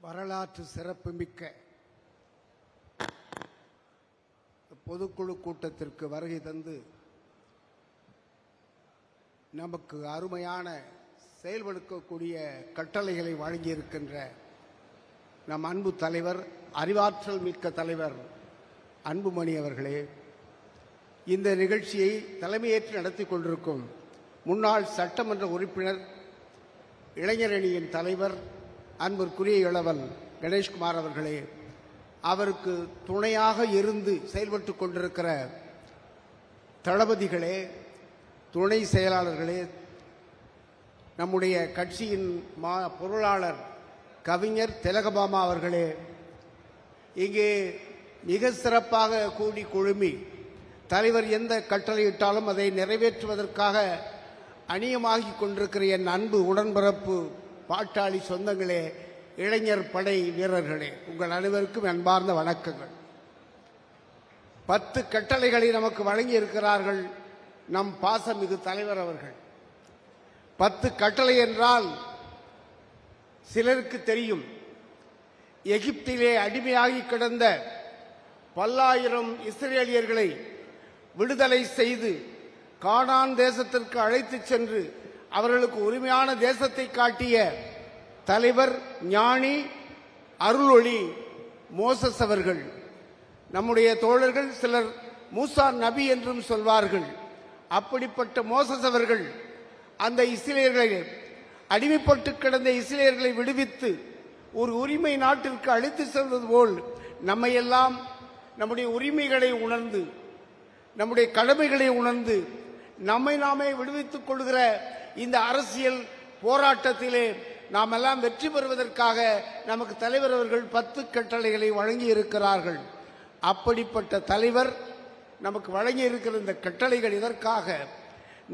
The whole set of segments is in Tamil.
வரலாற்று சிறப்புமிக்க பொதுக்குழு கூட்டத்திற்கு வருகை தந்து நமக்கு அருமையான செயல்படுத்தக்கூடிய கட்டளைகளை வழங்கியிருக்கின்ற நம் அன்பு தலைவர், அறிவாற்றல் மிக்க தலைவர் அன்புமணி அவர்களே, இந்த நிகழ்ச்சியை தலைமையேற்று நடத்தி கொண்டிருக்கும் முன்னாள் சட்டமன்ற உறுப்பினர், இளைஞரணியின் தலைவர் அன்பிற்குரிய இளவல் கணேஷ்குமார் அவர்களே, அவருக்கு துணையாக இருந்து செயல்பட்டு கொண்டிருக்கிற தளபதிகளே, துணை செயலாளர்களே, நம்முடைய கட்சியின் பொருளாளர் கவிஞர் திலகபாமா அவர்களே, இங்கே மிக சிறப்பாக கூடி குழுமி தலைவர் எந்த கட்டளையிட்டாலும் அதை நிறைவேற்றுவதற்காக அணியமாகிக் கொண்டிருக்கிற என் அன்பு உடன்பிறப்பு பாட்டாளி சொந்தங்களே, இளைஞர் படை வீரர்களே, உங்கள் அனைவருக்கும் அன்பார்ந்த வணக்கங்கள். 10 கட்டளைகளை நமக்கு வழங்கி இருக்கிறார்கள் நம் பாசமிகு தலைவர் அவர்கள். 10 கட்டளை என்றால் சிலருக்கு தெரியும். எகிப்திலே அடிமையாகி கிடந்த பல்லாயிரம் இஸ்ரேலியர்களை விடுதலை செய்து கானான் தேசத்திற்கு அழைத்துச் சென்று அவர்களுக்கு உரிமையான தேசத்தை காட்டிய தலைவர், ஞானி, அருளொளி மோசஸ் அவர்கள். நம்முடைய தோழர்கள் சிலர் மூசா நபி என்றும் சொல்வார்கள். அப்படிப்பட்ட மோசஸ் அவர்கள் அந்த இஸ்ரேலியர்களை, அடிமைப்பட்டு கிடந்த இஸ்ரேலியர்களை விடுவித்து ஒரு உரிமை நாட்டிற்கு அழைத்து செல்வது போல் நம்மையெல்லாம் நம்முடைய உரிமைகளை உணர்ந்து, நம்முடைய கடமைகளை உணர்ந்து நம்மை நாமே விடுவித்துக் கொள்கிற இந்த அரசியல் போராட்டத்திலே நாம் எல்லாம் வெற்றி பெறுவதற்காக நமக்கு தலைவர் அவர்கள் 10 கட்டளைகளை வழங்கி இருக்கிறார்கள். அப்படிப்பட்ட தலைவர் நமக்கு வழங்கி இருக்கிற இந்த கட்டளைகள் இதற்காக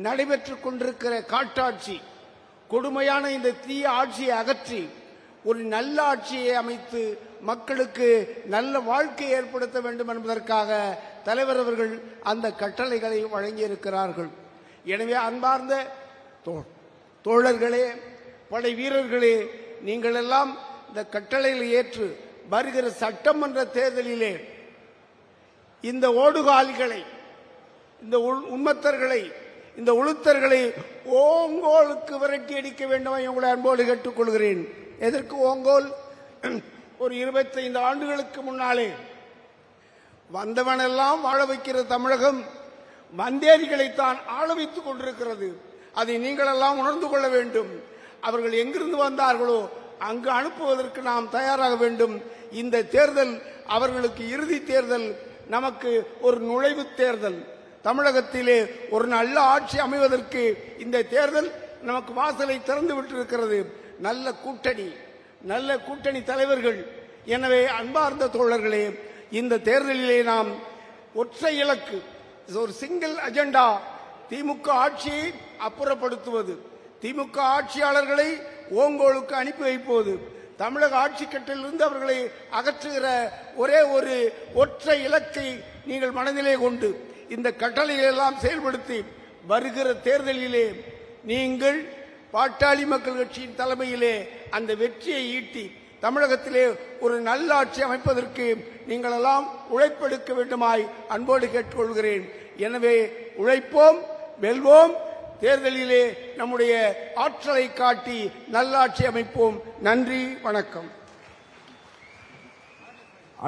நடைபெற்றுக் கொண்டிருக்கிற காட்டாட்சி, கொடுமையான இந்த தீய ஆட்சியை அகற்றி ஒரு நல்ல ஆட்சியை அமைத்து மக்களுக்கு நல்ல வாழ்க்கையை ஏற்படுத்த வேண்டும் என்பதற்காக தலைவர் அவர்கள் அந்த கட்டளைகளை வழங்கியிருக்கிறார்கள். எனவே அன்பார்ந்த தோழர்களே, படை வீரர்களே, நீங்கள் எல்லாம் இந்த கட்டளைகளை ஏற்று வருகிற சட்டமன்ற தேர்தலிலே இந்த ஓடுகாலிகளை, இந்த உண்மத்தர்களை, இந்த உளுத்தர்களை ஓங்கோலுக்கு விரட்டி அடிக்க வேண்டும் உங்களை அன்போடு கேட்டுக்கொள்கிறேன். எதற்கு ஓங்கோல்? ஒரு 25 ஆண்டுகளுக்கு முன்னாலே வந்தவனெல்லாம் வாழ வைக்கிற தமிழகம் வந்தேரிகளைத்தான் ஆள வைத்துக் கொண்டிருக்கிறது. அதை நீங்கள் எல்லாம் உணர்ந்து கொள்ள வேண்டும். அவர்கள் எங்கிருந்து வந்தார்களோ அங்கு அனுப்புவதற்கு நாம் தயாராக வேண்டும். இந்த தேர்தல் அவர்களுக்கு இறுதி தேர்தல், நமக்கு ஒரு நுழைவு தேர்தல். தமிழகத்திலே ஒரு நல்ல ஆட்சி அமைவதற்கு இந்த தேர்தல் நமக்கு வாசலை திறந்து விட்டிருக்கிறது. நல்ல கூட்டணி தலைவர்கள். எனவே அன்பார்ந்த தோழர்களே, இந்த தேர்தலிலே நாம் ஒற்றை இலக்கு, ஒரு சிங்கிள் அஜெண்டா, திமுக ஆட்சியை அப்புறப்படுத்துவது, திமுக ஆட்சியாளர்களை ஓங்கோலுக்கு அனுப்பி வைப்பது, தமிழக ஆட்சி கட்டிலிருந்து அவர்களை அகற்றுகிற ஒரே ஒரு ஒற்றை இலக்கை நீங்கள் மனதிலே கொண்டு இந்த கட்டளைகளை எல்லாம் செயல்படுத்தி வருகிற தேர்தலிலே நீங்கள் பாட்டாளி மக்கள் கட்சியின் தலைமையிலே அந்த வெற்றியை ஈட்டி தமிழகத்திலே ஒரு நல்ல ஆட்சி அமைப்பதற்கு நீங்கள் எல்லாம் உழைப்பெடுக்க வேண்டுமாய் அன்போடு கேட்டுக்கொள்கிறேன். எனவே உழைப்போம், வெல்வோம். தேர்தலிலே நம்முடைய ஆற்றலை காட்டி நல்லாட்சி அமைப்போம். நன்றி, வணக்கம்.